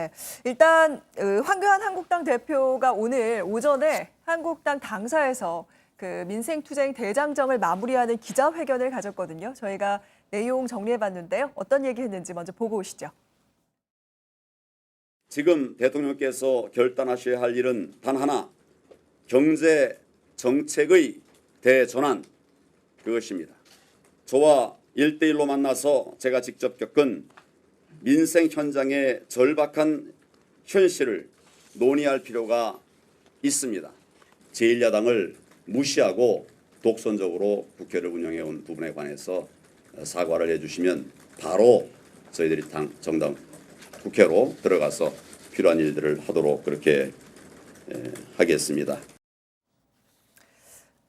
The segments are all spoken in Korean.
네, 일단 황교안 한국당 대표가 오늘 오전에 한국당 당사에서 그 민생투쟁 대장정을 마무리하는 기자회견을 가졌거든요. 저희가 내용 정리해봤는데요. 어떤 얘기했는지 먼저 보고 오시죠. 지금 대통령께서 결단하셔야 할 일은 단 하나, 경제 정책의 대전환, 그것입니다. 저와 1대1로 만나서 제가 직접 겪은 민생 현장의 절박한 현실을 논의할 필요가 있습니다. 제1야당을 무시하고 독선적으로 국회를 운영해온 부분에 관해서 사과를 해주시면 바로 저희들이 정당 국회로 들어가서 필요한 일들을 하도록 그렇게 하겠습니다.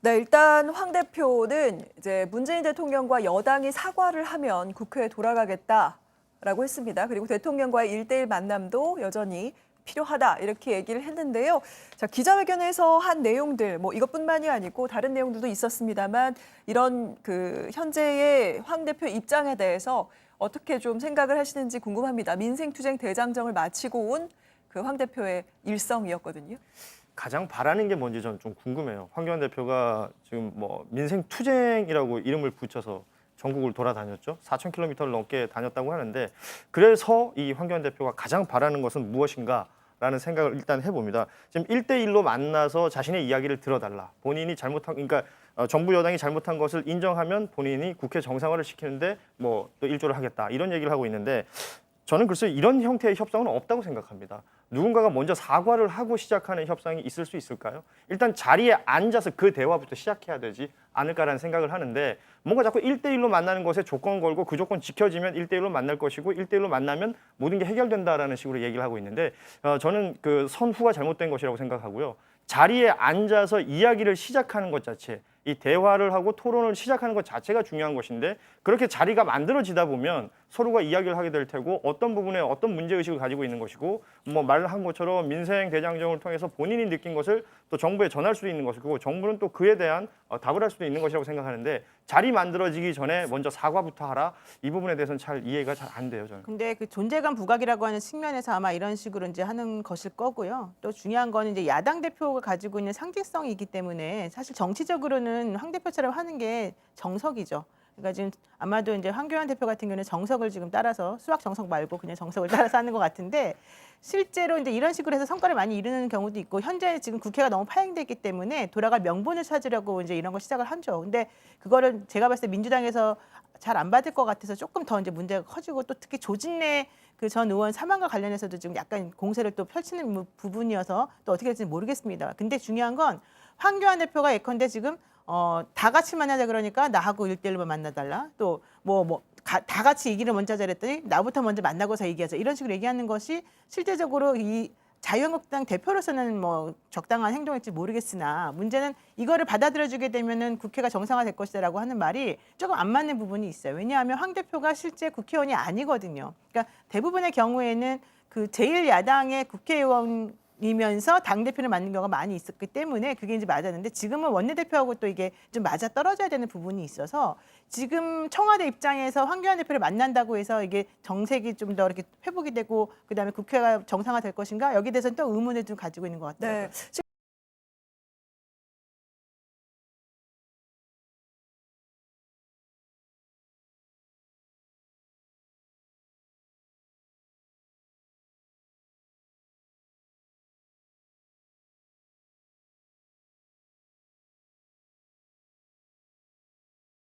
네, 일단 황 대표는 이제 문재인 대통령과 여당이 사과를 하면 국회에 돌아가겠다라고 했습니다. 그리고 대통령과의 1대1 만남도 여전히 필요하다 이렇게 얘기를 했는데요. 자, 기자회견에서 한 내용들 뭐 이것뿐만이 아니고 다른 내용들도 있었습니다만 이런 그 현재의 황 대표 입장에 대해서 어떻게 좀 생각을 하시는지 궁금합니다. 민생투쟁 대장정을 마치고 온 그 황 대표의 일성이었거든요. 가장 바라는 게 뭔지 저는 좀 궁금해요. 황교안 대표가 지금 뭐 민생투쟁이라고 이름을 붙여서 전국을 돌아다녔죠. 4,000km를 넘게 다녔다고 하는데 그래서 이 황교안 대표가 가장 바라는 것은 무엇인가라는 생각을 일단 해봅니다. 지금 1대1로 만나서 자신의 이야기를 들어달라. 본인이 잘못한, 그러니까 정부 여당이 잘못한 것을 인정하면 본인이 국회 정상화를 시키는데 뭐 또 일조를 하겠다. 이런 얘기를 하고 있는데 저는 글쎄 이런 형태의 협상은 없다고 생각합니다. 누군가가 먼저 사과를 하고 시작하는 협상이 있을 수 있을까요? 일단 자리에 앉아서 그 대화부터 시작해야 되지 않을까라는 생각을 하는데 뭔가 자꾸 1대1로 만나는 것에 조건 걸고 그 조건 지켜지면 1대1로 만날 것이고 1대1로 만나면 모든 게 해결된다라는 식으로 얘기를 하고 있는데 저는 그 선후가 잘못된 것이라고 생각하고요. 자리에 앉아서 이야기를 시작하는 것 자체, 이 대화를 하고 토론을 시작하는 것 자체가 중요한 것인데 그렇게 자리가 만들어지다 보면 서로가 이야기를 하게 될 테고 어떤 부분에 어떤 문제의식을 가지고 있는 것이고 뭐 말한 것처럼 민생 대장정을 통해서 본인이 느낀 것을 또 정부에 전할 수도 있는 것이고 정부는 또 그에 대한 답을 할 수도 있는 것이라고 생각하는데 자리 만들어지기 전에 먼저 사과부터 하라. 이 부분에 대해서는 잘 이해가 잘 안 돼요, 저는. 근데 그 존재감 부각이라고 하는 측면에서 아마 이런 식으로 이제 하는 것일 거고요. 또 중요한 거는 이제 야당 대표가 가지고 있는 상징성이기 때문에 사실 정치적으로는 황 대표처럼 하는 게 정석이죠. 그러니까 지금 아마도 이제 황교안 대표 같은 경우는 정석을 지금 따라서 수학 정석 말고 그냥 정석을 따라서 하는 것 같은데 실제로 이제 이런 식으로 해서 성과를 많이 이루는 경우도 있고 현재 지금 국회가 너무 파행됐기 때문에 돌아갈 명분을 찾으려고 이제 이런 거 시작을 하죠. 근데 그거를 제가 봤을 때 민주당에서 잘 안 받을 것 같아서 조금 더 이제 문제가 커지고 또 특히 조진래 그 전 의원 사망과 관련해서도 지금 약간 공세를 또 펼치는 부분이어서 또 어떻게 될지 모르겠습니다. 근데 중요한 건 황교안 대표가 예컨대 지금 다 같이 만나자 그러니까 나하고 1대1로 만나달라. 또 다 같이 얘기를 먼저 하자 그랬더니 나부터 먼저 만나고서 얘기하자. 이런 식으로 얘기하는 것이 실제적으로 이 자유한국당 대표로서는 뭐 적당한 행동일지 모르겠으나 문제는 이거를 받아들여주게 되면은 국회가 정상화될 것이다라고 하는 말이 조금 안 맞는 부분이 있어요. 왜냐하면 황 대표가 실제 국회의원이 아니거든요. 그러니까 대부분의 경우에는 그 제1야당의 국회의원이면서 당대표를 맡는 경우가 많이 있었기 때문에 그게 이제 맞았는데 지금은 원내대표하고 또 이게 좀 맞아 떨어져야 되는 부분이 있어서 지금 청와대 입장에서 황교안 대표를 만난다고 해서 이게 정색이 좀 더 이렇게 회복이 되고 그다음에 국회가 정상화될 것인가 여기에 대해서는 또 의문을 좀 가지고 있는 것 같아요. 네.